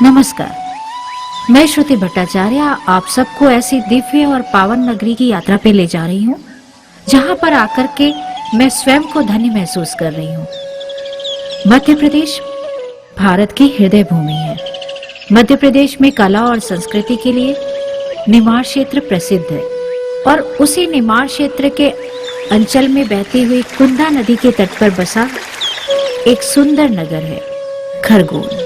नमस्कार, मैं श्रुति भट्टाचार्य आप सबको ऐसी दिव्य और पावन नगरी की यात्रा पे ले जा रही हूँ जहाँ पर आकर के मैं स्वयं को धन्य महसूस कर रही हूँ। मध्य प्रदेश भारत की हृदय भूमि है। मध्य प्रदेश में कला और संस्कृति के लिए निमाड़ क्षेत्र प्रसिद्ध है और उसी निमाड़ क्षेत्र के अंचल में बहती हुई कुंदा नदी के तट पर बसा एक सुंदर नगर है खरगोन।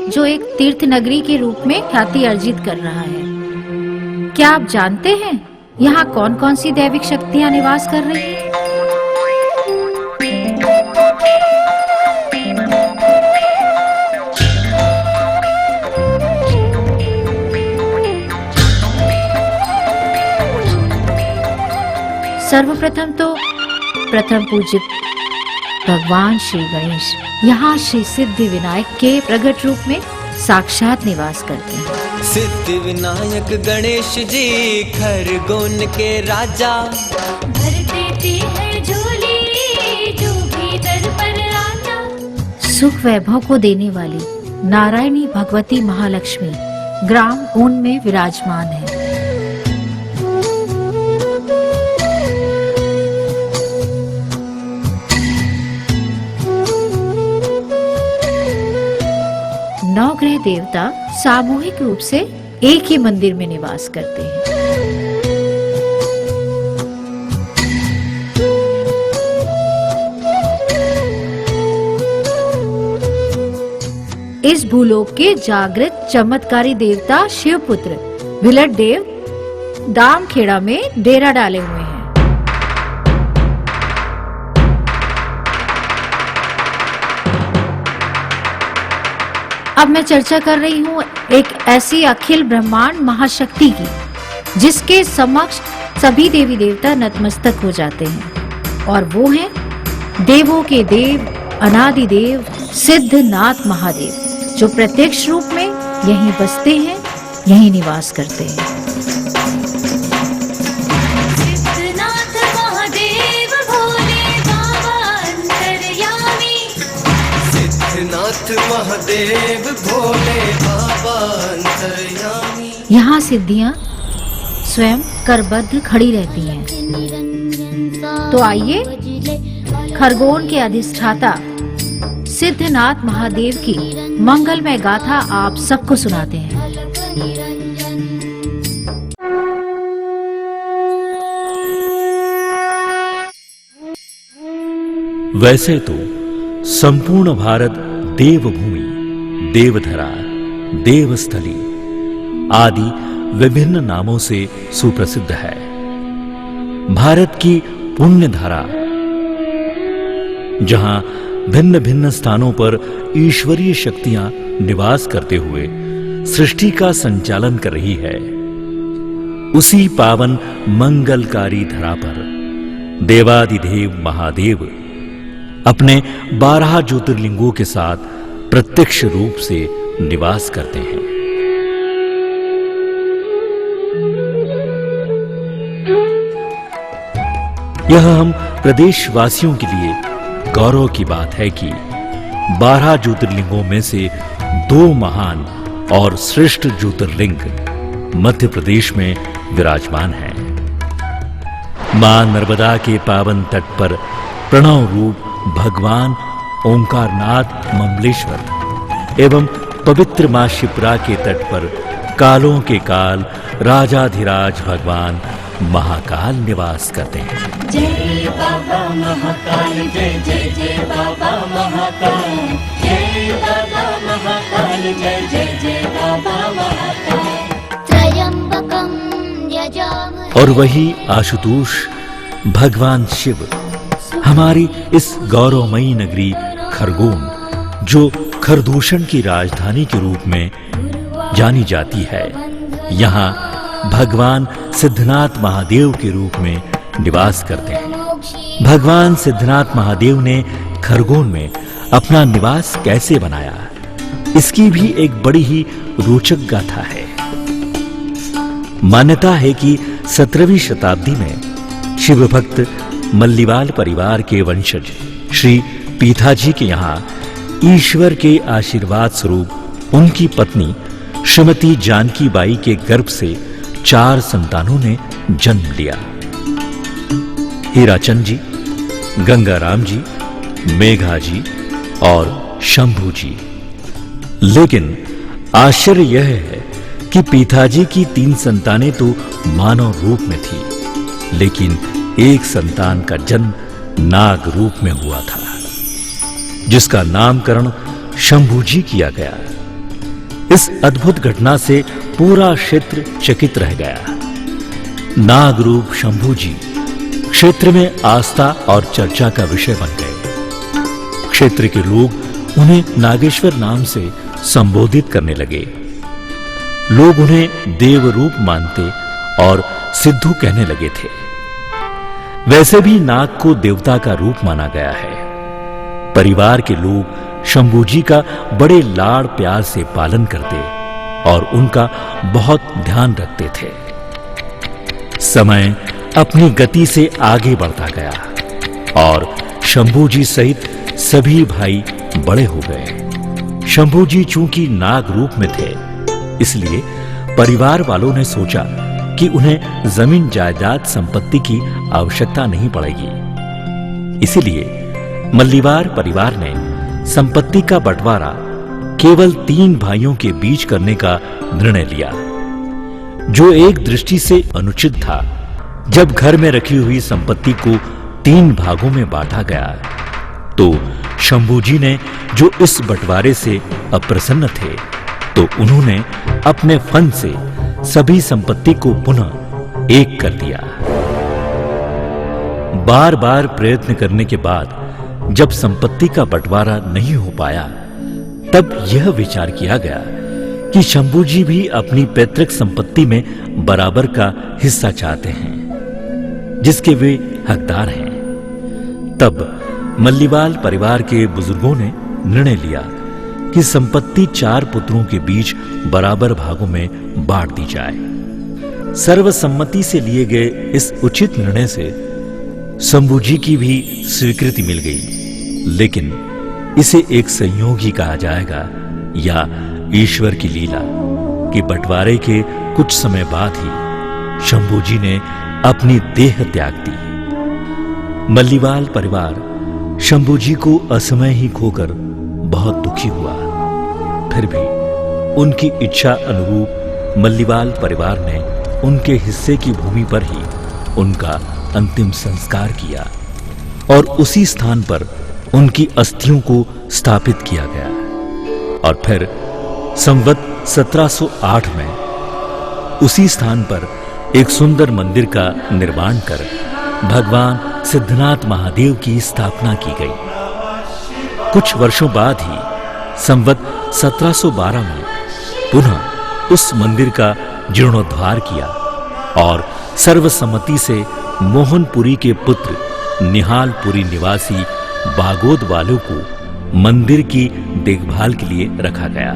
जो एक तीर्थ नगरी के रूप में ख्याति अर्जित कर रहा है। क्या आप जानते हैं यहाँ कौन कौन सी दैविक शक्तियां निवास कर रही हैं? सर्वप्रथम तो प्रथम पूज्य भगवान श्री गणेश यहाँ श्री सिद्धि विनायक के प्रगट रूप में साक्षात निवास करते हैं। सिद्धि विनायक गणेश जी खरगोन के राजा, भर देते हैं झोली जो भी दर पर आजा। सुख वैभव को देने वाली नारायणी भगवती महालक्ष्मी ग्राम ऊन में विराजमान है। नवग्रह देवता सामूहिक रूप से एक ही मंदिर में निवास करते हैं। इस भूलोक के जागृत चमत्कारी देवता शिवपुत्र विलट देव दामखेड़ा में डेरा डाले हुए हैं। अब मैं चर्चा कर रही हूँ एक ऐसी अखिल ब्रह्मांड महाशक्ति की जिसके समक्ष सभी देवी देवता नतमस्तक हो जाते हैं और वो हैं देवों के देव अनादि देव सिद्धनाथ महादेव जो प्रत्यक्ष रूप में यहीं बसते हैं, यहीं निवास करते हैं। सिद्धनाथ महादेव भोले बाबा अंतर्यामी, सिद्धनाथ महादेव भोले बाबा अंतर्यामी। यहाँ सिद्धियां स्वयं करबद्ध खड़ी रहती हैं। तो आइए खरगोन के अधिष्ठाता सिद्धनाथ महादेव की मंगलमय गाथा आप सबको सुनाते हैं। वैसे तो संपूर्ण भारत देवभूमि, देवधरा, देवस्थली आदि विभिन्न नामों से सुप्रसिद्ध है। भारत की पुण्य धारा जहां भिन्न भिन्न स्थानों पर ईश्वरीय शक्तियां निवास करते हुए सृष्टि का संचालन कर रही है, उसी पावन मंगलकारी धरा पर देवादिदेव महादेव अपने 12 ज्योतिर्लिंगों के साथ प्रत्यक्ष रूप से निवास करते हैं। यह हम प्रदेशवासियों के लिए गौरव की बात है कि 12 ज्योतिर्लिंगों में से 2 महान और श्रेष्ठ ज्योतिर्लिंग मध्य प्रदेश में विराजमान हैं। मां नर्मदा के पावन तट पर प्रणव रूप भगवान ओंकारनाथ ममलेश्वर एवं पवित्र मां शिप्रा के तट पर कालों के काल राजाधिराज भगवान महाकाल निवास करते हैं। जय बाबा महाकाल, जय जय जय बाबा महाकाल, जय बाबा महाकाल, जय जय जय बाबा महाकाल। त्रयंबकं यजामहे। और वही आशुतोष भगवान शिव हमारी इस गौरवमयी नगरी खरगोन, जो खरदूषण की राजधानी के रूप में जानी जाती है, यहाँ भगवान सिद्धनाथ महादेव के रूप में निवास करते हैं। भगवान सिद्धनाथ महादेव ने खरगोन में अपना निवास कैसे बनाया, इसकी भी एक बड़ी ही रोचक गाथा है। मान्यता है कि 17वीं शताब्दी में शिव भक्त मल्लीवाल परिवार के वंशज श्री पीथाजी के यहाँ ईश्वर के आशीर्वाद स्वरूप उनकी पत्नी श्रीमती जानकी बाई के गर्भ से 4 संतानों ने जन्म लिया। हीराचंद जी, गंगाराम जी, मेघा जी और शंभू जी। लेकिन आश्चर्य यह है कि पीथाजी की 3 संतानें तो मानव रूप में थी, लेकिन एक संतान का जन्म नाग रूप में हुआ था, जिसका नामकरण शंभू जी किया गया। इस अद्भुत घटना से पूरा क्षेत्र चकित रह गया। नाग रूप शंभू जी क्षेत्र में आस्था और चर्चा का विषय बन गए। क्षेत्र के लोग उन्हें नागेश्वर नाम से संबोधित करने लगे। लोग उन्हें देव रूप मानते और सिद्धू कहने लगे थे। वैसे भी नाग को देवता का रूप माना गया है। परिवार के लोग शंभू जी का बड़े लाड़ प्यार से पालन करते और उनका बहुत ध्यान रखते थे। समय अपनी गति से आगे बढ़ता गया और शंभू जी सहित सभी भाई बड़े हो गए। शंभू जी चूंकि नाग रूप में थे, इसलिए परिवार वालों ने सोचा कि उन्हें जमीन जायदाद संपत्ति की आवश्यकता नहीं पड़ेगी। इसीलिए मल्लीवाल परिवार ने संपत्ति का बंटवारा केवल 3 भाइयों के बीच करने का निर्णय लिया, जो एक दृष्टि से अनुचित था। जब घर में रखी हुई संपत्ति को 3 भागों में बांटा गया, तो शंभू जी ने, जो इस बंटवारे से अप्रसन्न थे, तो उन्होंने अपने फन से सभी संपत्ति को पुनः एक कर दिया। बार बार प्रयत्न करने के बाद जब संपत्ति का बंटवारा नहीं हो पाया, तब यह विचार किया गया कि शंभू जी भी अपनी पैतृक संपत्ति में बराबर का हिस्सा चाहते हैं, जिसके वे हकदार हैं। तब मल्लीवाल परिवार के बुजुर्गों ने निर्णय लिया कि संपत्ति 4 पुत्रों के बीच बराबर भागों में बांट दी जाए। सर्वसम्मति से लिए गए इस उचित निर्णय से शंभू जी की भी स्वीकृति मिल गई, लेकिन इसे एक संयोग ही कहा जाएगा या ईश्वर की लीला कि बंटवारे के कुछ समय बाद ही शंभू जी ने अपनी देह त्याग दी। मल्लीवाल परिवार शंभू जी को असमय ही खोकर बहुत दुखी हुआ। फिर भी उनकी इच्छा अनुरूप मल्लीवाल परिवार ने उनके हिस्से की भूमि पर ही उनका अंतिम संस्कार किया और उसी स्थान पर उनकी अस्थियों को स्थापित किया गया। और फिर संवत 1708 में उसी स्थान पर एक सुंदर मंदिर का निर्माण कर भगवान सिद्धनाथ महादेव की स्थापना की गई। कुछ वर्षों बाद ही संवत 1712 में पुनः उस मंदिर का जीर्णोद्धार किया और सर्वसम्मति से मोहनपुरी के पुत्र निहालपुरी निवासी बागोद वालों को मंदिर की देखभाल के लिए रखा गया।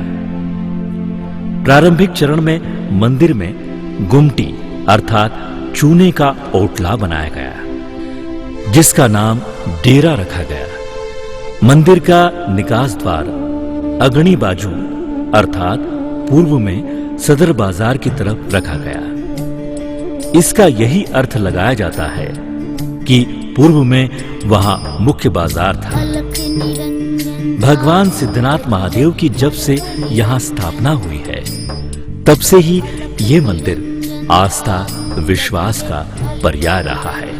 प्रारंभिक चरण में मंदिर में गुमटी अर्थात चूने का ओटला बनाया गया, जिसका नाम डेरा रखा गया। मंदिर का निकास द्वार अग्नि बाजू अर्थात पूर्व में सदर बाजार की तरफ रखा गया। इसका यही अर्थ लगाया जाता है कि पूर्व में वहां मुख्य बाजार था। भगवान सिद्धनाथ महादेव की जब से यहां स्थापना हुई है, तब से ही ये मंदिर आस्था विश्वास का पर्याय रहा है।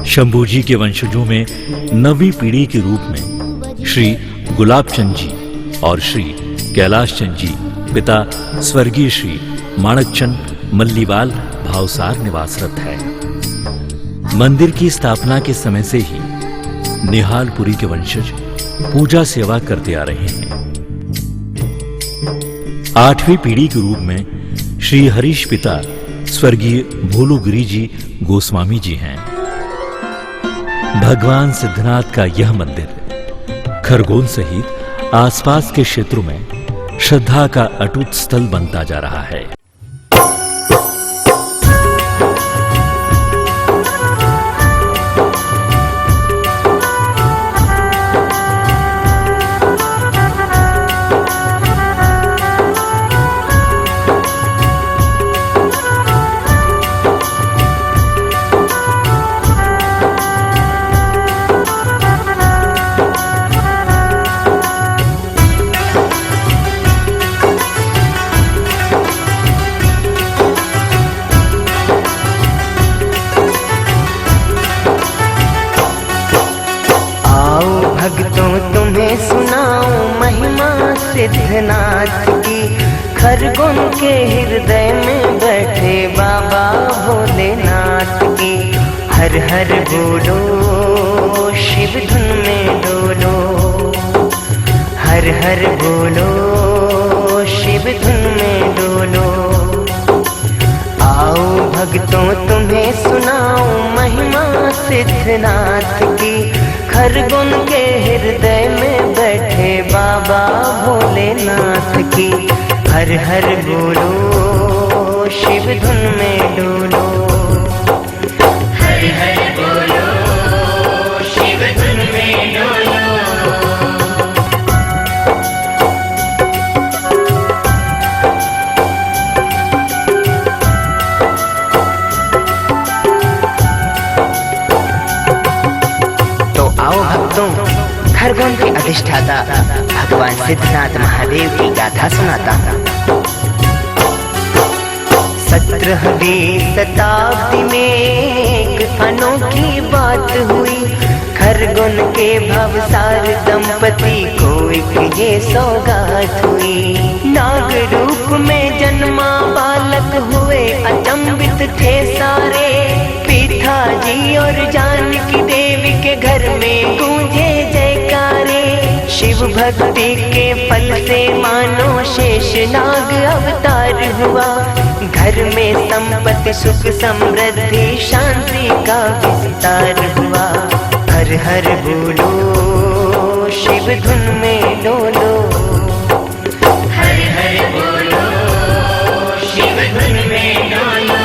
शंभू जी के वंशजों में 9वीं पीढ़ी के रूप में श्री गुलाबचंद जी और श्री कैलाश चंद जी पिता स्वर्गीय श्री माणकचंद मल्लीवाल भावसार निवासरत है। मंदिर की स्थापना के समय से ही निहालपुरी के वंशज पूजा सेवा करते आ रहे हैं। 8वीं पीढ़ी के रूप में श्री हरीश पिता स्वर्गीय भोलूगिरी जी गोस्वामी जी हैं। भगवान सिद्धनाथ का यह मंदिर खरगोन सहित आसपास के क्षेत्रों में श्रद्धा का अटूट स्थल बनता जा रहा है। सिद्धनाथ की। खरगोन के हृदय में बैठे बाबा भोलेनाथ की। हर हर बोलो शिव धुन में डोलो, हर हर बोलो शिव धुन में डोलो। आओ भक्तों तुम्हें सुनाओ महिमा सिद्धनाथ की। खरगोन के हृदय में बैठे बाबा भोलेनाथ की। हर हर बोलो शिव धुन में डोलो, हर हर बोलो शिव धुन में डोलो। आओ भक्तों, खरगोन के अधिष्ठाता भगवान सिद्धनाथ महादेव की गाथा सुनाता हूँ। 17वीं शताब्दी में एक अनोखी बात हुई। खरगोन के भवसार दंपति को एक ये सौगात हुई। नाग रूप में जन्मा बालक हुए अचंभित थे सारे। पिताजी और जानकी देवी के घर में गूंजे जयकारे। शिव भक्ति के फल से मानो शेष नाग अवतार हुआ। घर में संपत्ति सुख समृद्धि शांति का विस्तार हुआ। हर हर बोलो शिव धुन में डोलो, हर हर बोलो शिव धुन में डोलो।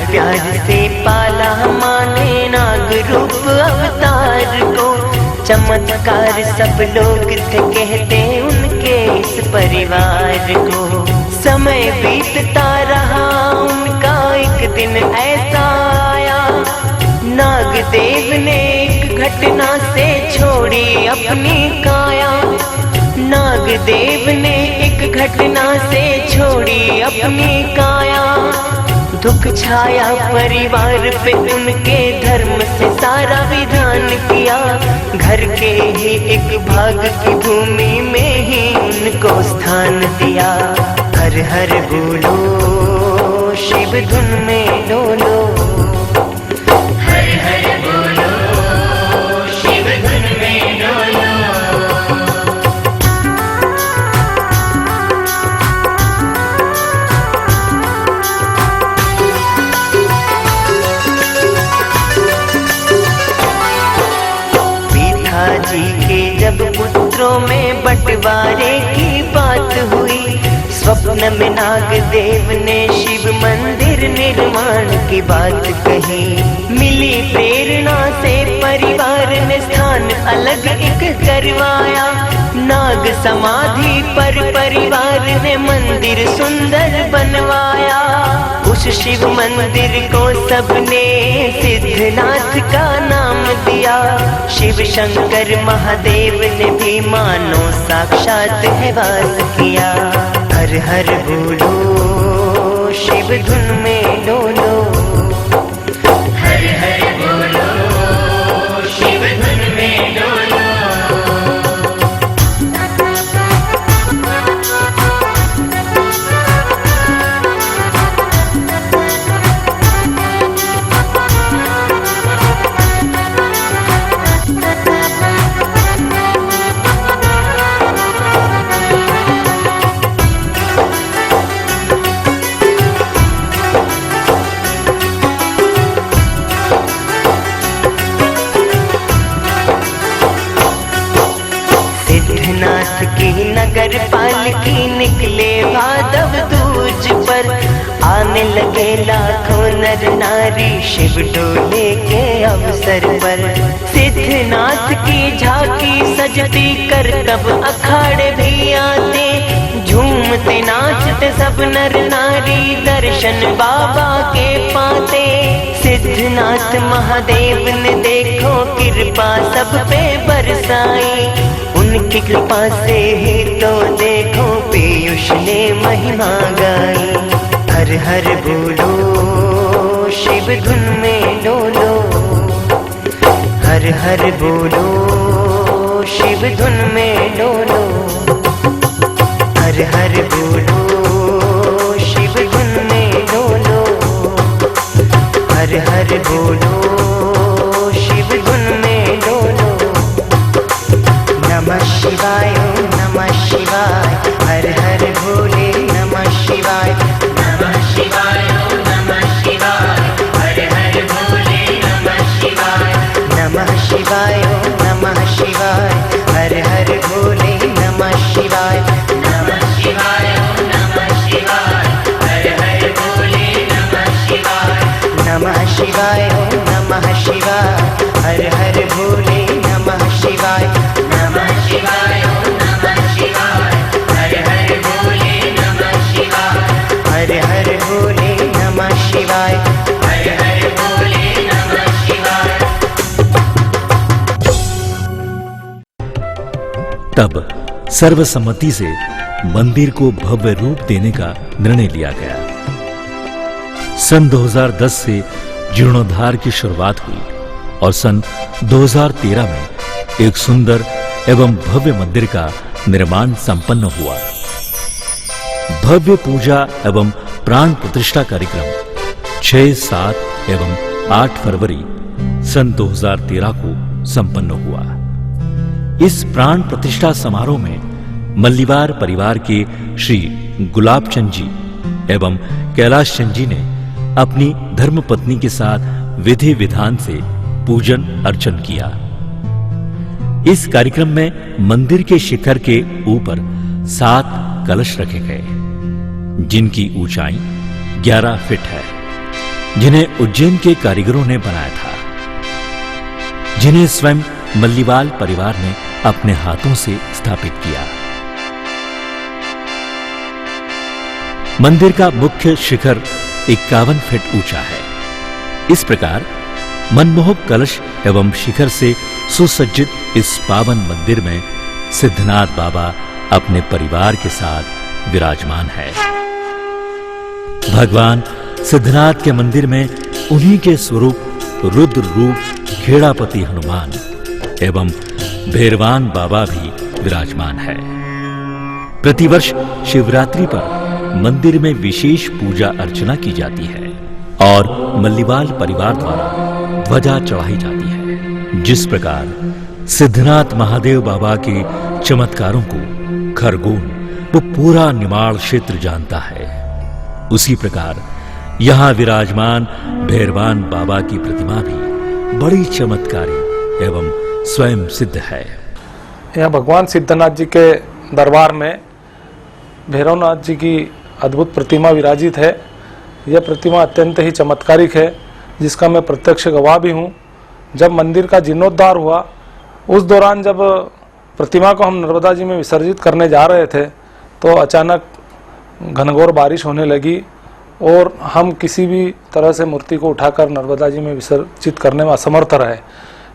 प्यार से पाला माने नाग रूप अवतार को। चमत्कार सब लोग थे कहते उनके इस परिवार को। समय बीतता रहा उनका, एक दिन ऐसा आया। नाग देव ने एक घटना से छोड़ी अपनी काया। नाग देव ने एक घटना से छोड़ी अपनी काया। दुख छाया परिवार पे उनके, धर्म से सारा विधान किया। घर के ही एक भाग की भूमि में ही उनको स्थान दिया। हर हर बोलो शिव धुन में डोलो, हर हर बोलो शिव धुन में डोलो। जी के जब पुत्रों में बंटवारे की बात हुई। स्वप्न में नाग देव ने शिव मंदिर निर्माण की बात कही। मिली प्रेरणा से परिवार ने स्थान अलग एक करवाया। नाग समाधि पर परिवार ने मंदिर सुंदर बनवाया। उस शिव मंदिर को सबने सिद्धनाथ का नाम दिया। शिव शंकर महादेव ने भी मानो साक्षात है वास किया। हर हर बोलो शिव धुन में डोलो, हर हर बोलो शिव धुन में डोलो। सिद्धनाथ की नगर पालकी निकले भादव दूज पर। आने लगे लाखों नर नारी शिव डोले के अवसर पर। सिद्धनाथ की झांकी सजती कर तब अखाड़े भी आते, झूमते नाचते सब नर नारी दर्शन बाबा के पाते। सिद्धनाथ महादेव ने देखो कृपा सब पे बरसाई, उनकी कृपा से ही तो देखो पीयूष ने महिमा गाई। हर हर बोलो शिव धुन में डोलो, हर हर बोलो शिव धुन में डोलो, हर हर बोलो शिव धुन में डोलो, हर हर बोलो शिव धुन में डोलो। नमः शिवाय नमः शिवाय, हर हर भोले नमः शिवाय। नमः शिवाय नमः शिवाय, हर हर भोले नमः शिवाय। नमः शिवाय नमः शिवाय, हर हर भोले नमः शिवाय। नमः शिवाय नमः शिवाय, हर हर भोले नमः शिवाय। नमः शिवाय नमः शिवाय, हर हर भोले नमः शिवाय। नमः शिवाय नमः शिवाय, हर हर भोले नमः शिवाय। हर हर भोले नमः शिवाय, हर हर भोले नमः शिवाय। तब सर्वसम्मति से मंदिर को भव्य रूप देने का निर्णय लिया गया। सन 2010 से जीर्णोद्धार की शुरुआत हुई और सन 2013 में एक सुंदर एवं भव्य मंदिर का निर्माण संपन्न हुआ। भव्य पूजा एवं प्राण प्रतिष्ठा कार्यक्रम 6, 7 एवं 8 फरवरी सन 2013 को संपन्न हुआ। इस प्राण प्रतिष्ठा समारोह में मल्लिवार परिवार के श्री गुलाब चंद जी एवं कैलाश चंद जी ने अपनी धर्मपत्नी के साथ विधि विधान से पूजन अर्चन किया। इस कार्यक्रम में मंदिर के शिखर के ऊपर 7 कलश रखे गए, जिनकी ऊंचाई 11 फीट है, जिन्हें उज्जैन के कारीगरों ने बनाया था, जिन्हें स्वयं मल्लिवाल परिवार ने अपने हाथों से स्थापित किया। मंदिर का मुख्य शिखर 51 फीट ऊंचा है। इस प्रकार मनमोहक कलश एवं शिखर से सुसज्जित इस पावन मंदिर में सिद्धनाथ बाबा अपने परिवार के साथ विराजमान है। भगवान सिद्धनाथ के मंदिर में उन्हीं के स्वरूप रुद्र रूप खेड़ापति हनुमान एवं भैरवान बाबा भी विराजमान है। प्रतिवर्ष शिवरात्रि पर मंदिर में विशेष पूजा अर्चना की जाती है और मल्लिवाल परिवार द्वारा ध्वजा चढ़ाई जाती है। जिस प्रकार सिद्धनाथ महादेव बाबा के चमत्कारों को खरगोन वो पूरा निमाड़ क्षेत्र जानता है, उसी प्रकार यहाँ विराजमान भैरवान बाबा की प्रतिमा भी बड़ी चमत्कारी एवं स्वयं सिद्ध है। यहाँ भगवान सिद्धनाथ जी के दरबार में भैरवनाथ जी की अद्भुत प्रतिमा विराजित है। यह प्रतिमा अत्यंत ही चमत्कारिक है, जिसका मैं प्रत्यक्ष गवाह भी हूँ। जब मंदिर का जीर्णोद्धार हुआ, उस दौरान जब प्रतिमा को हम नर्मदा जी में विसर्जित करने जा रहे थे, तो अचानक घनघोर बारिश होने लगी और हम किसी भी तरह से मूर्ति को उठाकर नर्मदा जी में विसर्जित करने में असमर्थ रहे।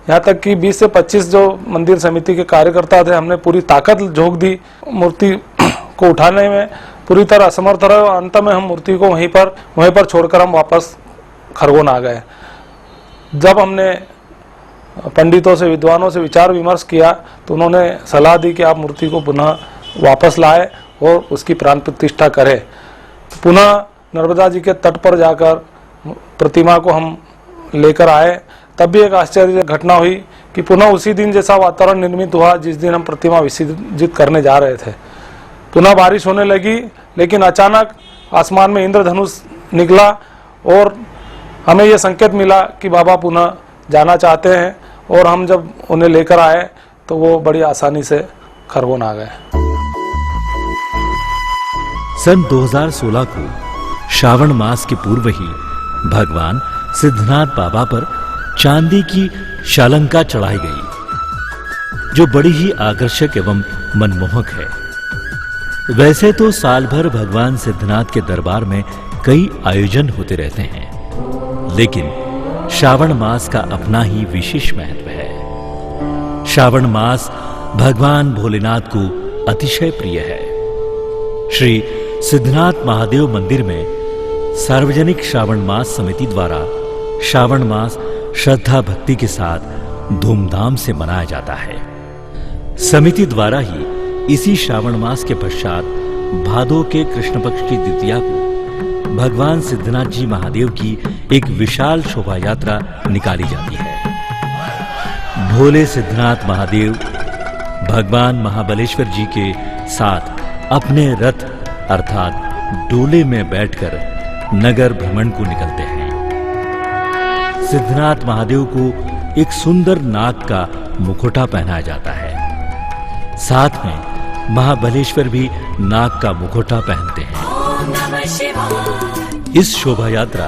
यहाँ तक कि 20 से 25 जो मंदिर समिति के कार्यकर्ता थे, हमने पूरी ताकत झोंक दी मूर्ति को उठाने में, पूरी तरह असमर्थ रहे और अंत में हम मूर्ति को वहीं पर छोड़कर हम वापस खरगोन आ गए। जब हमने पंडितों से, विद्वानों से विचार विमर्श किया, तो उन्होंने सलाह दी कि आप मूर्ति को पुनः वापस लाए और उसकी प्राण प्रतिष्ठा करें। पुनः नर्मदा जी के तट पर जाकर प्रतिमा को हम लेकर आए। तब भी एक आश्चर्य घटना हुई कि पुनः उसी दिन जैसा वातावरण निर्मित हुआ जिस दिन हम प्रतिमा विसर्जित करने जा रहे थे। पुनः बारिश होने लगी, लेकिन अचानक आसमान में इंद्रधनुष निकला और हमें यह संकेत मिला कि बाबा पुनः जाना चाहते हैं, और हम जब उन्हें लेकर आए तो वो बड़ी आसानी से खरगोन आ गए। सन 2016 को श्रावण मास के पूर्व ही भगवान सिद्धनाथ बाबा पर चांदी की शालंका चढ़ाई गई, जो बड़ी ही आकर्षक एवं मनमोहक है। वैसे तो साल भर भगवान सिद्धनाथ के दरबार में कई आयोजन होते रहते हैं, लेकिन श्रावण मास का अपना ही विशेष महत्व है। श्रावण मास भगवान भोलेनाथ को अतिशय प्रिय है। श्री सिद्धनाथ महादेव मंदिर में सार्वजनिक श्रावण मास समिति द्वारा श्रावण मास श्रद्धा भक्ति के साथ धूमधाम से मनाया जाता है। समिति द्वारा ही इसी श्रावण मास के पश्चात भादो के कृष्ण पक्ष की द्वितीया को भगवान सिद्धनाथ जी महादेव की एक विशाल शोभा यात्रा निकाली जाती है। भोले सिद्धनाथ महादेव भगवान महाबलेश्वर जी के साथ अपने रथ अर्थात डोले में बैठकर नगर भ्रमण को निकलते हैं। सिद्धनाथ महादेव को एक सुंदर नाग का मुखौटा पहनाया जाता है। साथ में महाबलेश्वर भी नाग का मुखौटा पहनते हैं। इस शोभा यात्रा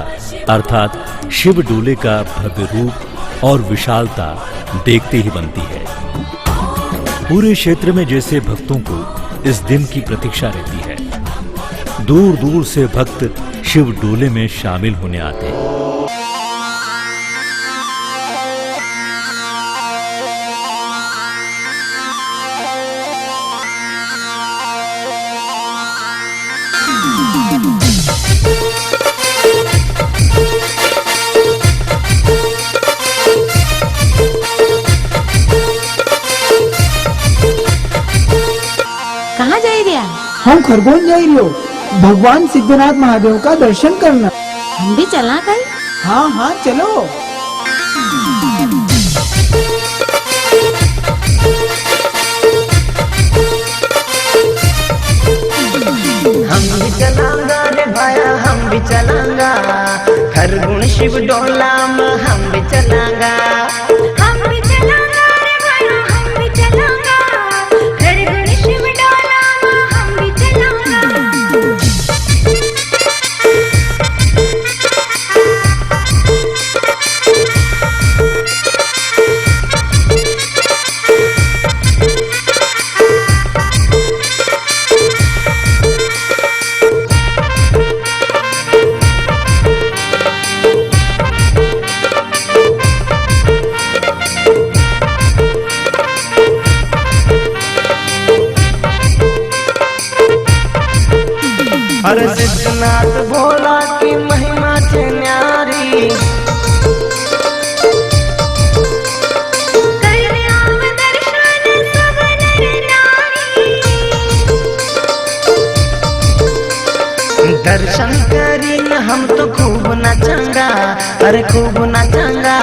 अर्थात शिव डोले का भव्य रूप और विशालता देखते ही बनती है। पूरे क्षेत्र में जैसे भक्तों को इस दिन की प्रतीक्षा रहती है। दूर दूर से भक्त शिव डोले में शामिल होने आते हैं। कहाँ जा रही है? हम खरगोन जा रही हो भगवान सिद्धनाथ महादेव का दर्शन करना। हम भी चला गई। हाँ हाँ चलो। हम भी चलांगा रे भाया, हम भी चलांगा खरगोन शिव डोला में हम भी चलांगा। हम भी चलांगा रे भाया, हम भी चलांगा खरगोन शिव डोला में हम भी चलांगा। अरे सिद्धनाथ भोला की महिमा छे न्यारी, करने आव दर्शन सब नर नारी। दर्शन करी न हम तो खूब नाचंगा, अरे खूब नाचंगा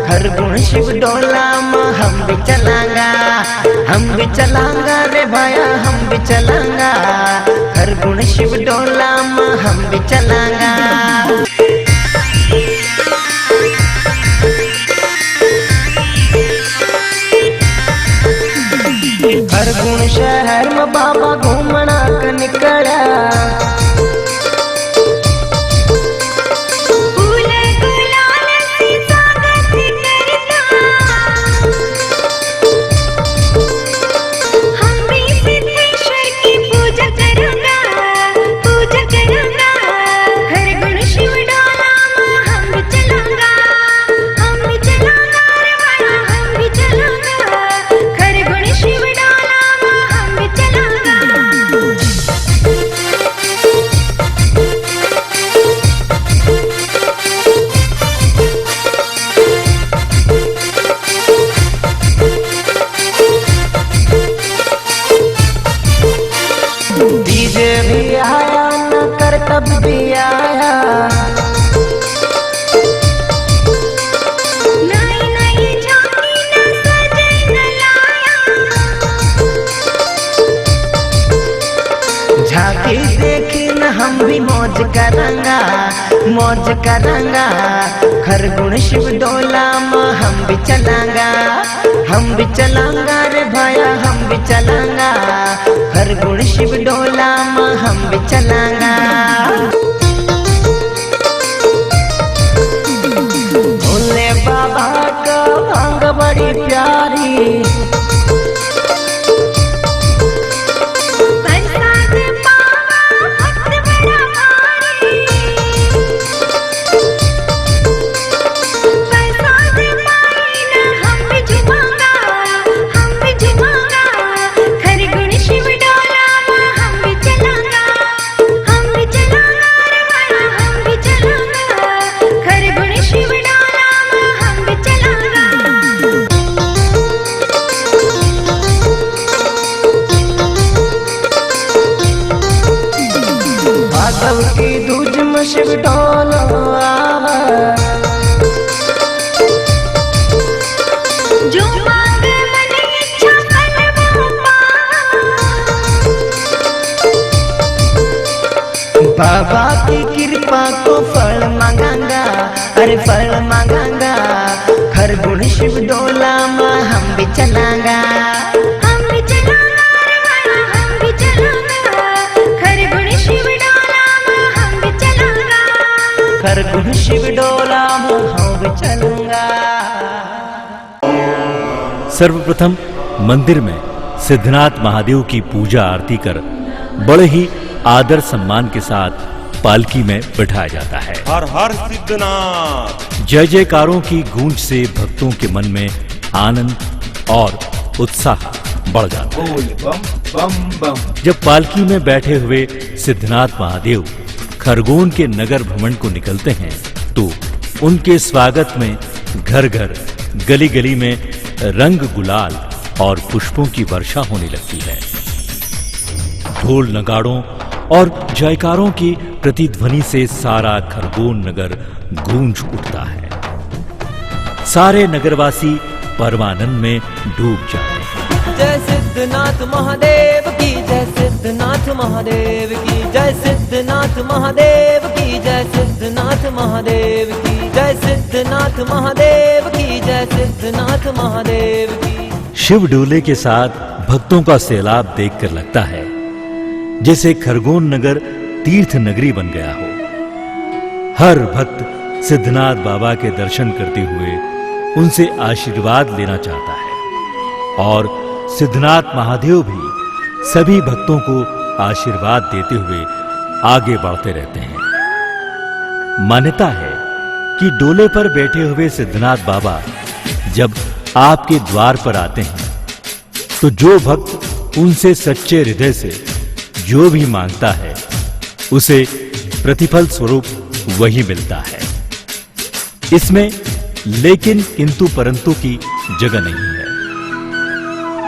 खरगोन शिव डोला में हम भी चलांगा। हम भी चलांगा रे भाया, हम भी चलांगा खरगोन शिव डोला में हम भी चलांगा। खरगोन शहर में बाबा घूमना क निकला, फूल गुलाल से स्वागत करता। हम भी सिद्धेश्वर की पूजा करूंगा, पूजा करूंगा खरगोन शिव डोला में हम भी चलांगा। हम भी चलांगा रे भाया, हम भी चलांगा खरगोन शिव डोला में हम भी चलांगा। डीजे भी आया न करतब भी आया, नई नई झांकी न सजे न लाया। झांकी देखी न हम भी मौज करेंगा, मौज करेंगा खरगोन शिव डोला में हम भी चलांगा। हम भी चलांगा रे भाया, हम भी चलांगा खरगोन शिव डोला में हम भी चलांगा। गुण शिव डोलो आवा। जो मांगे मन इच्छा फल वो पावा। बाबा की कृपा को फल मांगांगा, अरे फल मांगांगा। हर गुण शिव डोला में हम भी चलांगा। हम भी चलांगा रे वाला, हम भी चलांगा। हर गुण शिव डोला में हम भी चलांगा। हर गुण शिव डोला में हम भी चलांगा। सर्वप्रथम मंदिर में सिद्धनाथ महादेव की पूजा आरती कर बड़े ही आदर सम्मान के साथ पालकी में बिठाया जाता है। हर हर सिद्धनाथ। जय जयकारों की गूंज से भक्तों के मन में आनंद और उत्साह बढ़ जाता है। जब पालकी में बैठे हुए सिद्धनाथ महादेव खरगोन के नगर भ्रमण को निकलते हैं तो उनके स्वागत में घर घर गली गली में रंग गुलाल और पुष्पों की वर्षा होने लगती है। ढोल नगाड़ों और जयकारों की प्रतिध्वनि से सारा खरगोन नगर गूंज उठता है। सारे नगरवासी परमानंद में डूब जाते हैं। जय सिद्धनाथ महादेव की जय, सिद्धनाथ महादेव की जय, सिद्धनाथ महादेव की जय, सिद्धनाथ महादेव की जय, सिद्धनाथ महादेव की जय, सिद्धनाथ महादेव की। शिव डोले के साथ भक्तों का सैलाब देखकर लगता है जैसे खरगोन नगर तीर्थ नगरी बन गया हो। हर भक्त सिद्धनाथ बाबा के दर्शन करते हुए उनसे आशीर्वाद लेना चाहता है और सिद्धनाथ महादेव भी सभी भक्तों को आशीर्वाद देते हुए आगे बढ़ते रहते हैं। मान्यता है कि डोले पर बैठे हुए सिद्धनाथ बाबा जब आपके द्वार पर आते हैं तो जो भक्त उनसे सच्चे हृदय से जो भी मांगता है उसे प्रतिफल स्वरूप वही मिलता है। इसमें लेकिन किंतु परंतु की जगह नहीं है।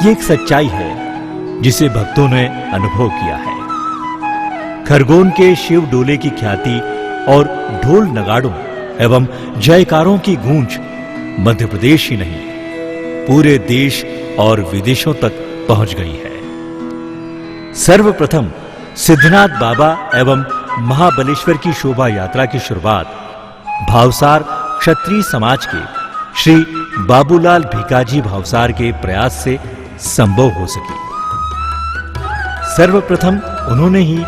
ये एक सच्चाई है जिसे भक्तों ने अनुभव किया है। खरगोन के शिव डोले की ख्याति और ढोल नगाड़ों एवं जयकारों की गूंज मध्य प्रदेश ही नहीं पूरे देश और विदेशों तक पहुंच गई है। सर्वप्रथम सिद्धनाथ बाबा एवं महाबलेश्वर की शोभा यात्रा की शुरुआत भावसार क्षत्रिय समाज के श्री बाबूलाल भिकाजी भावसार के प्रयास से संभव हो सकी। सर्वप्रथम उन्होंने ही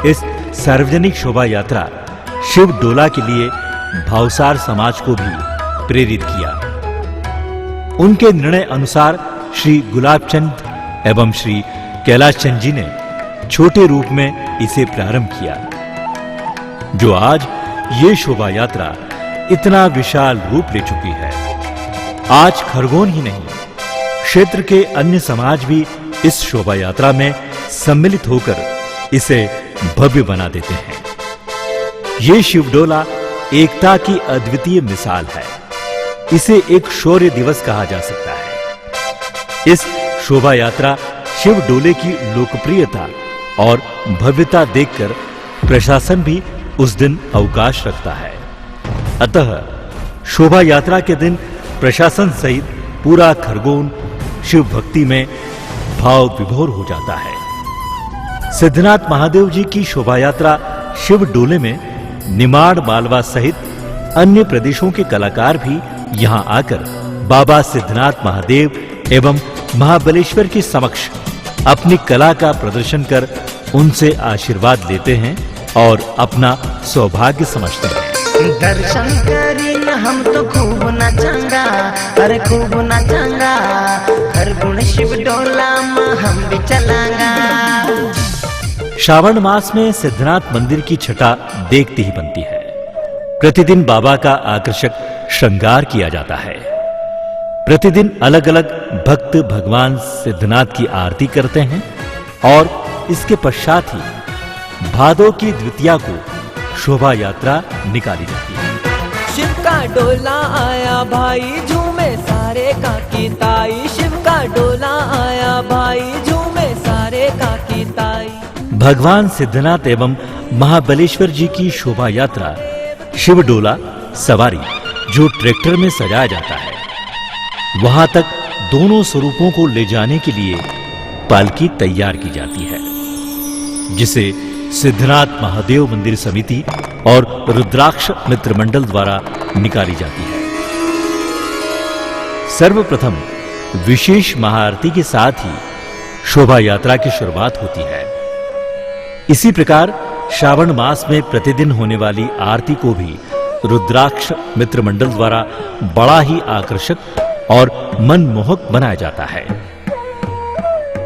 इस सार्वजनिक शोभा यात्रा शिव डोला के लिए भावसार समाज को भी प्रेरित किया। उनके निर्णय अनुसार श्री गुलाबचंद एवं श्री कैलाश चंद जी ने छोटे रूप में इसे प्रारंभ किया, जो आज ये शोभा यात्रा इतना विशाल रूप ले चुकी है। आज खरगोन ही नहीं क्षेत्र के अन्य समाज भी इस शोभा यात्रा में सम्मिलित होकर इसे भव्य बना देते हैं। ये शिवडोला एकता की अद्वितीय मिसाल है। इसे एक शौर्य दिवस कहा जा सकता है। इस शोभा यात्रा शिव डोले की लोकप्रियता और भव्यता देखकर प्रशासन भी उस दिन अवकाश रखता है। अतः शोभा यात्रा के दिन प्रशासन सहित पूरा खरगोन शिव भक्ति में भाव विभोर हो जाता है। सिद्धनाथ महादेव जी की शोभा यात्रा शिव डोले में निमाड़ मालवा सहित अन्य प्रदेशों के कलाकार भी यहां आकर बाबा सिद्धनाथ महादेव एवं महाबलेश्वर के समक्ष अपनी कला का प्रदर्शन कर उनसे आशीर्वाद लेते हैं और अपना सौभाग्य समझते हैं। दर्शन करी न हम तो खूब नाचंगा, अरे खूब नाचंगा। हर गुण शिव डोला में हम भी चलांगा। श्रावण मास में सिद्धनाथ मंदिर की छटा देखती ही बनती है। प्रतिदिन बाबा का आकर्षक श्रृंगार किया जाता है। प्रतिदिन अलग अलग भक्त भगवान सिद्धनाथ की आरती करते हैं और इसके पश्चात ही भादो की द्वितीया को शोभा यात्रा निकाली जाती है। शिव का डोला आया भाई झूमे सारे काकी ताई, शिव का डोला आया भाई झूमे सारे काकी ताई। भगवान सिद्धनाथ एवं महाबलेश्वर जी की शोभा यात्रा शिव डोला सवारी जो ट्रैक्टर में सजाया जाता है, वहां तक दोनों स्वरूपों को ले जाने के लिए पालकी तैयार की जाती है, जिसे सिद्धनाथ महादेव मंदिर समिति और रुद्राक्ष मित्र मंडल द्वारा निकाली जाती है। सर्वप्रथम विशेष महाआरती के साथ ही शोभा यात्रा की शुरुआत होती है। इसी प्रकार श्रावण मास में प्रतिदिन होने वाली आरती को भी रुद्राक्ष मित्र मंडल द्वारा बड़ा ही आकर्षक और मनमोहक बनाया जाता है।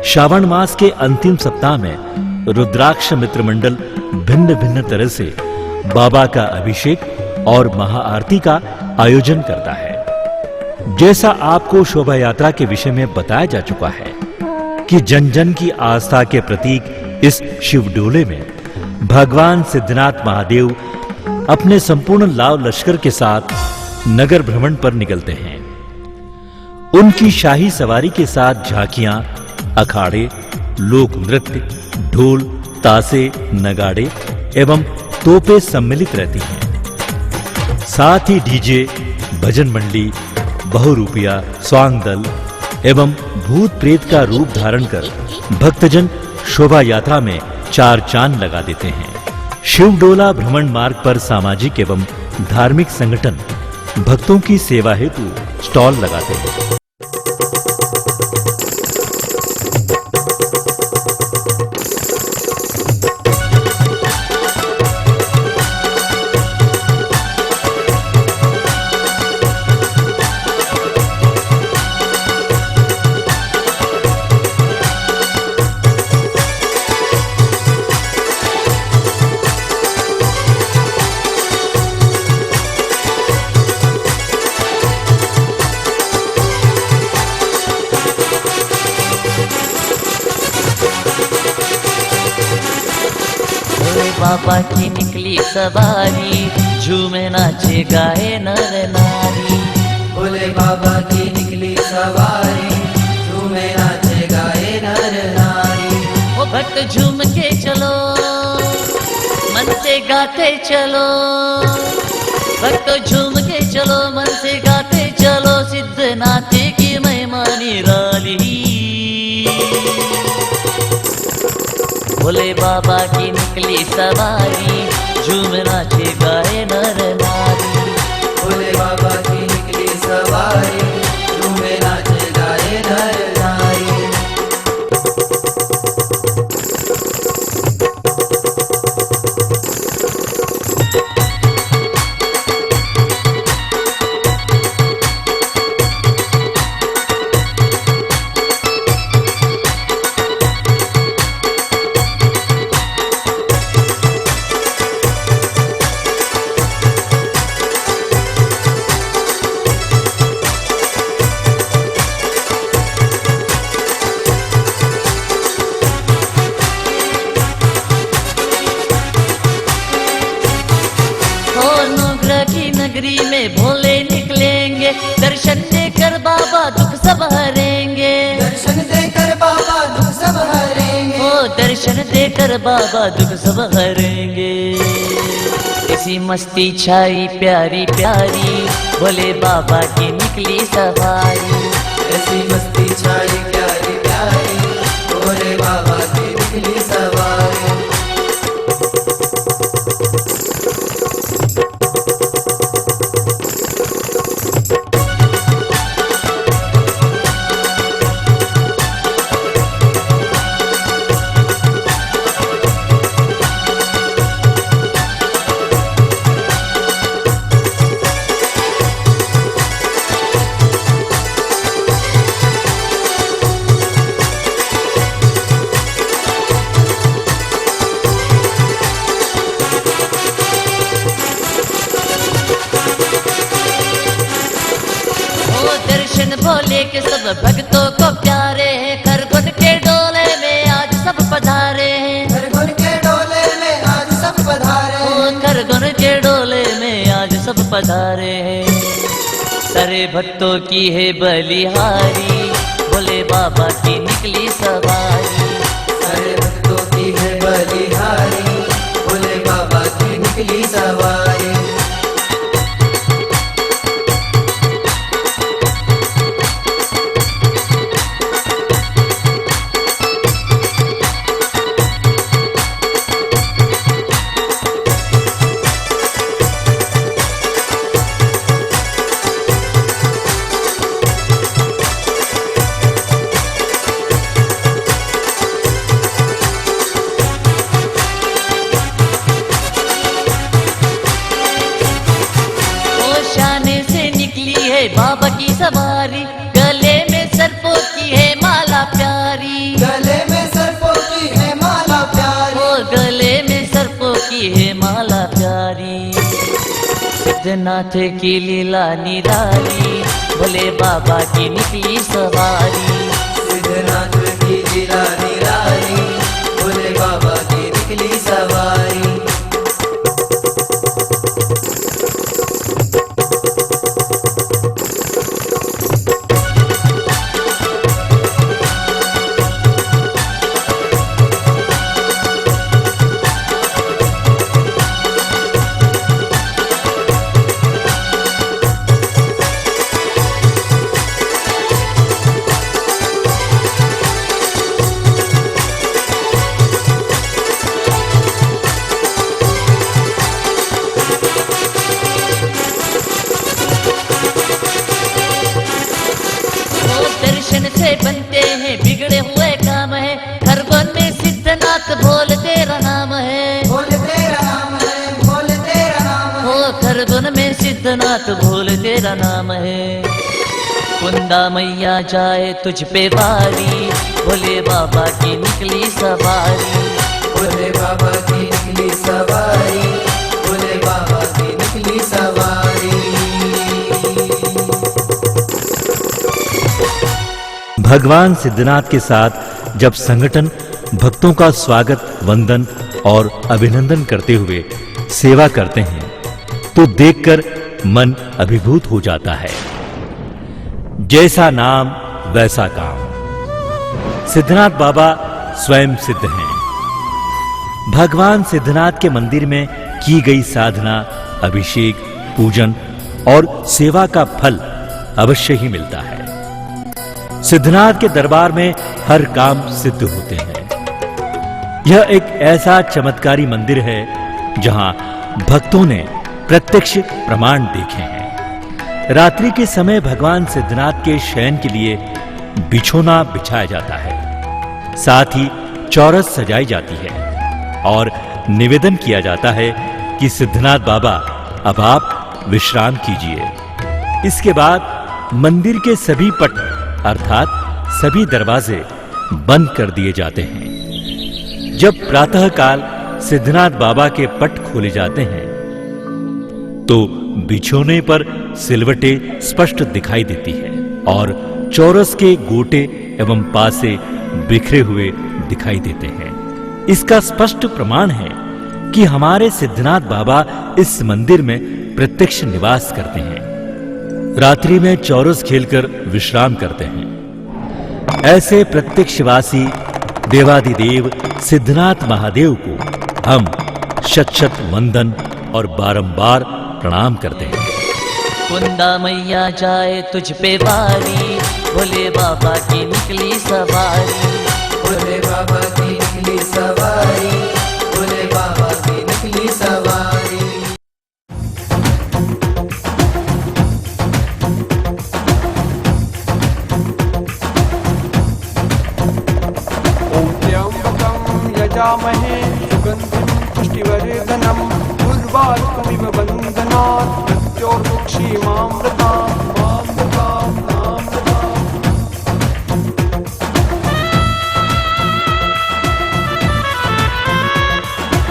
श्रावण मास के अंतिम सप्ताह में रुद्राक्ष मित्र मंडल भिन्न भिन्न तरह से बाबा का अभिषेक और महाआरती का आयोजन करता है। जैसा आपको शोभा यात्रा के विषय में बताया जा चुका है कि जन जन की आस्था के प्रतीक इस शिव डोले में भगवान सिद्धनाथ महादेव अपने संपूर्ण लाव लश्कर के साथ नगर भ्रमण पर निकलते हैं। उनकी शाही सवारी के साथ झांकियां, अखाड़े, लोक नृत्य, ढोल, तासे, नगाड़े एवं तोपे सम्मिलित रहती हैं। साथ ही डीजे, भजन मंडली, बहुरूपिया, स्वांग दल एवं भूत प्रेत का रूप धारण कर भक्तजन शोभा यात्रा में चार चांद लगा देते हैं। शिव डोला भ्रमण मार्ग पर सामाजिक एवं धार्मिक संगठन भक्तों की सेवा हेतु स्टॉल लगाते हैं। बाबा की निकली सवारी, झूमे नाचे गाए नर नारी। भोले बाबा की निकली सवारी, झूमे नाचे गाए नर नारी। वो भक्त झूम के चलो, मन से गाते चलो, भक्त झूम के चलो, मन से गाते चलो, सिद्धनाथ की महिमा निराली। भोले बाबा की निकली सवारी, झूम नाचे गाए नर नारी। भोले बाबा की निकली सवारी, झूमे नाचे गाए नर नारी। नगरी में भोले निकलेंगे, दर्शन देकर बाबा दुख सब हरेंगे। दर्शन देकर बाबा दुख सब हरेंगे। ओ दर्शन देकर बाबा दुख सब हरेंगे। इसी मस्ती छाई प्यारी प्यारी, भोले बाबा की निकली सवारी। ऐसी मस्ती छाई प्यारी प्यारी, भोले बाबा की निकली सवारी। भोले के सब भक्तों को प्यारे हैं, खरगोन के डोले में आज सब पधारे हैं। खरगोन के डोले में आज सब पधारे हैं। खरगोन के डोले में आज सब पधारे हैं। सारे भक्तों की है बलिहारी, भोले बाबा की निकली सवारी। सारे भक्तों की है बलिहारी, भोले बाबा की निकली सवारी। बाबा की सवारी, गले में सर्पों की है माला प्यारी, गले में सर्पों की है माला प्यारी, ओ गले में सर्पों की है माला प्यारी। सिद्धनाथ की लीला निराली, भोले बाबा की निकली सवारी। सिद्धनाथ की लीला निराली, भोले बाबा की निकली सवारी। बनते हैं बिगड़े हुए काम है, हर वन में सिद्धनाथ भोले तेरा नाम है, भोले तेरा नाम है, भोले तेरा नाम है। ओ हर वन में सिद्धनाथ भोले तेरा नाम है। कुंदा मैया जाए तुझ पे वारी, भोले बाबा की निकली सवारी। भोले बाबा की निकली सवारी, भोले बाबा की निकली सवारी। भगवान सिद्धनाथ के साथ जब संगठन भक्तों का स्वागत, वंदन और अभिनंदन करते हुए सेवा करते हैं तो देखकर मन अभिभूत हो जाता है। जैसा नाम वैसा काम। सिद्धनाथ बाबा स्वयं सिद्ध हैं। भगवान सिद्धनाथ के मंदिर में की गई साधना, अभिषेक, पूजन और सेवा का फल अवश्य ही मिलता है। सिद्धनाथ के दरबार में हर काम सिद्ध होते हैं। यह एक ऐसा चमत्कारी मंदिर है जहां भक्तों ने प्रत्यक्ष प्रमाण देखे हैं। रात्रि के समय भगवान सिद्धनाथ के शयन के लिए बिछोना बिछाया जाता है, साथ ही चौरस सजाई जाती है और निवेदन किया जाता है कि सिद्धनाथ बाबा अब आप विश्राम कीजिए। इसके बाद मंदिर के सभी पट अर्थात सभी दरवाजे बंद कर दिए जाते हैं। जब प्रातः काल सिद्धनाथ बाबा के पट खोले जाते हैं तो बिछोने पर सिलवटें स्पष्ट दिखाई देती है और चौरस के गोटे एवं पासे बिखरे हुए दिखाई देते हैं। इसका स्पष्ट प्रमाण है कि हमारे सिद्धनाथ बाबा इस मंदिर में प्रत्यक्ष निवास करते हैं। रात्रि में चौरस खेलकर विश्राम करते हैं। ऐसे प्रत्यक्षवासी देवादिदेव सिद्धनाथ महादेव को हम शत शत वंदन और बारंबार प्रणाम करते हैं। कुंदा मैया जाए तुझ पे वारी, भोले बाबा की निकली सवारी। भोले बाबा की निकली सवारी, भोले बाबा की निकली सवारी। यजामहे सुगन्धिं पुष्टिवर्धनम् उर्वारुकमिव बन्धनात् मृत्योर्मुक्षीमामृताम्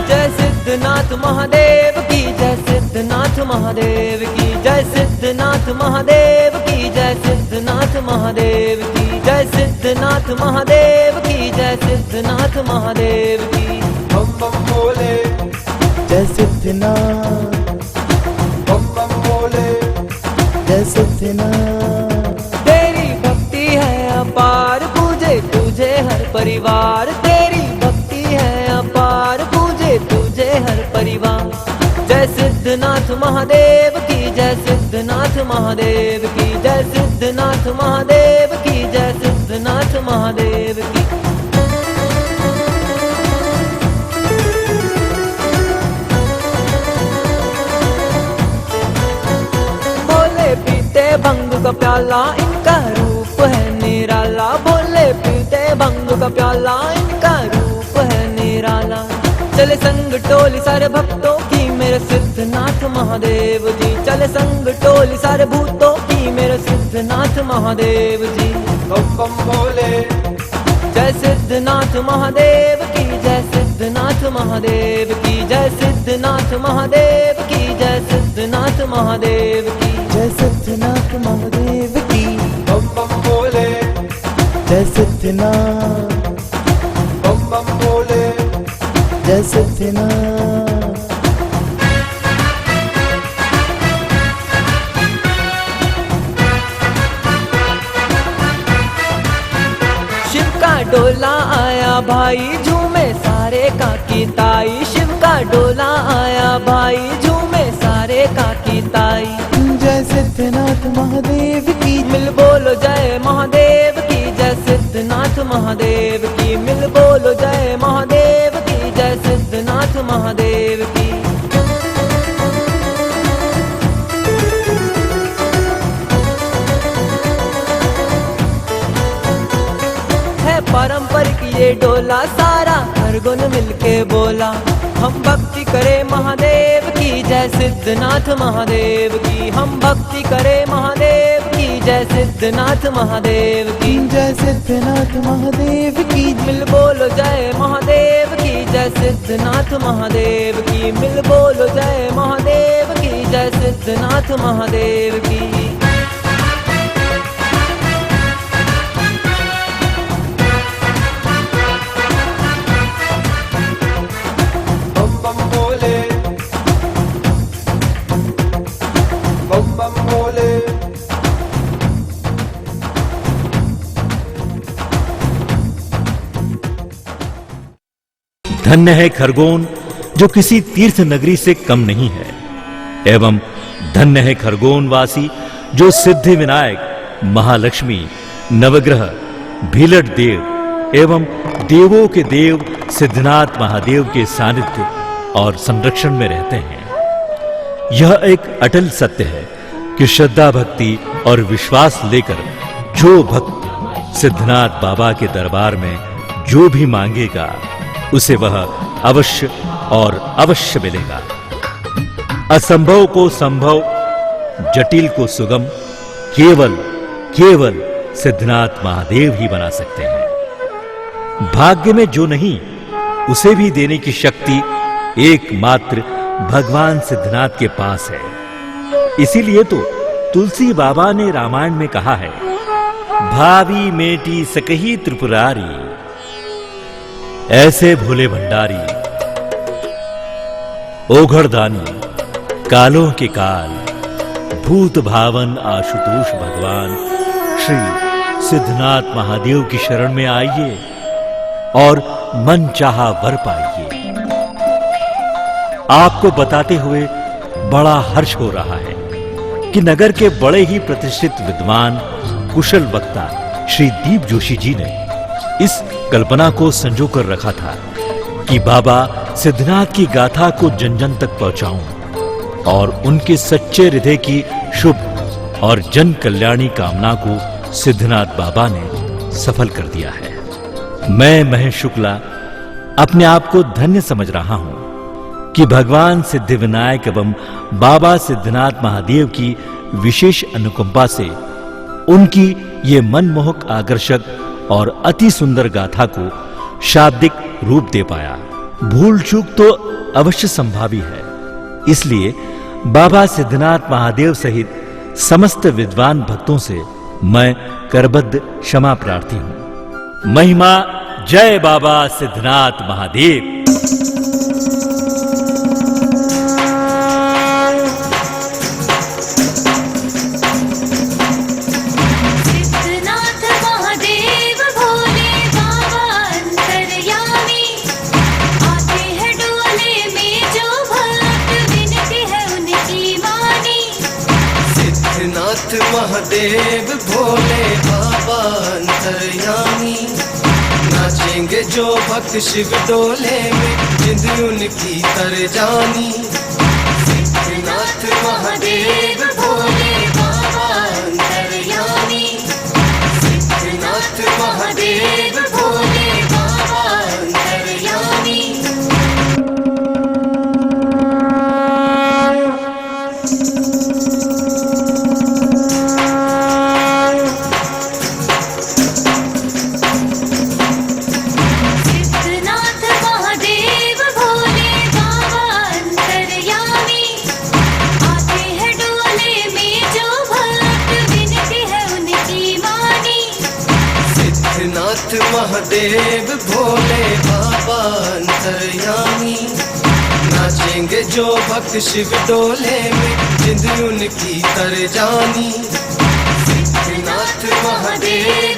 जय सिद्धनाथ महादेव की, जय सिद्धनाथ महादेव की, जय सिद्धनाथ महादेव की, जय सिद्धनाथ महादेव की, जय सिद्धनाथ महादेव की, जय सिद्धनाथ महादेव की। बम बम बोले जय सिद्धनाथ, बम बम बोले जय सिद्धनाथ। तेरी भक्ति है अपार, पूजे तुझे हर परिवार। तेरी भक्ति है अपार, सिद्धनाथ महादेव की जय, सिद्धनाथ महादेव की जय, सिद्धनाथ महादेव की जय, सिद्धनाथ महादेव की। बोले पीते भंग का प्याला, इनका रूप है निराला। बोले पीते भंग का प्याला, इनका रूप है निराला। चले संग टोली सारे भक्तों की मेरे सिद्धनाथ महादेव जी, चले संग टोली सारे भूतों की मेरे सिद्धनाथ महादेव जी। बम बम भोले, जय सिद्धनाथ महादेव की जय, सिद्धनाथ महादेव की जय, सिद्धनाथ महादेव की जय, सिद्धनाथ महादेव की जय, सिद्धनाथ महादेव की। बम बम भोले, जय सिद्धनाथ, बम बम भोले, जय सिद्धनाथ। शिव का डोला आया भाई, झूमे सारे काकी ताई। शिव का डोला आया भाई, झूमे सारे काकी ताई। जय सिद्धनाथ महादेव की, मिल बोलो जय महादेव की जय, सिद्धनाथ महादेव की। मिल बोलो जय महादेव की जय, सिद्धनाथ महादेव की। पारंपरिक ये डोला, सारा खरगोन मिलके बोला। हम भक्ति करे महादेव की जय, सिद्धनाथ महादेव की। हम भक्ति करे महादेव की जय, सिद्धनाथ महादेव की जय, सिद्धनाथ महादेव की। मिल बोलो जय महादेव की जय, सिद्धनाथ महादेव की। मिल बोलो जय महादेव की जय, सिद्धनाथ महादेव की। बम बम भोले, धन्य है खरगोन जो किसी तीर्थ नगरी से कम नहीं है, एवं धन्य है खरगोन वासी जो सिद्धि विनायक, महालक्ष्मी, नवग्रह, भीलट देव एवं देवों के देव सिद्धनाथ महादेव के सानिध्य और संरक्षण में रहते हैं। यह एक अटल सत्य है कि श्रद्धा भक्ति और विश्वास लेकर जो भक्त सिद्धनाथ बाबा के दरबार में जो भी मांगेगा उसे वह अवश्य और अवश्य मिलेगा। असंभव को संभव, जटिल को सुगम केवल सिद्धनाथ महादेव ही बना सकते हैं। भाग्य में जो नहीं उसे भी देने की शक्ति एकमात्र भगवान सिद्धनाथ के पास है। इसीलिए तो तुलसी बाबा ने रामायण में कहा है, भावी मेटी सकही त्रिपुरारी, ऐसे भोले भंडारी, ओघड़दानी, कालों के काल, भूत भावन आशुतोष भगवान श्री सिद्धनाथ महादेव की शरण में आइए और मन चाहा वर पाइए। आपको बताते हुए बड़ा हर्ष हो रहा है कि नगर के बड़े ही प्रतिष्ठित विद्वान कुशल वक्ता श्री दीप जोशी जी ने इस कल्पना को संजो कर रखा था कि बाबा सिद्धनाथ की गाथा को जन जन तक पहुंचाऊं और उनके सच्चे हृदय की शुभ और जन कल्याणी कामना को सिद्धनाथ बाबा ने सफल कर दिया है। मैं महेश शुक्ला अपने आप को धन्य समझ रहा हूं कि भगवान सिद्धिविनायक एवं बाबा सिद्धनाथ महादेव की विशेष अनुकंपा से उनकी ये मनमोहक, आकर्षक और अति सुंदर गाथा को शाब्दिक रूप दे पाया। भूल चूक तो अवश्य संभावी है, इसलिए बाबा सिद्धनाथ महादेव सहित समस्त विद्वान भक्तों से मैं करबद्ध क्षमा प्रार्थी हूं। महिमा जय बाबा सिद्धनाथ महादेव। आते हैं डोले में जो भक्त विनती है उन्हें महादेव भोले बाबा अंतर्यामी, नाचेंगे जो भक्त शिव डोले में जिंद उनकी तर जानी। सिद्धनाथ महादेव भोले बाबा अंतर्यामी, सिद्धनाथ महादेव भोले बाबा अंतर्यामी। सिद्धनाथ महादेव भोले बाबा अंतर्यामी, आते हैं डोले में जो भक्त विनती है उनकी मानी। सिद्धनाथ महादेव भोले बाबा अंतर्यामी, नाचेंगे जो भक्त शिव डोले में जिंद उनकी तर जानी। सिद्धनाथ महादेव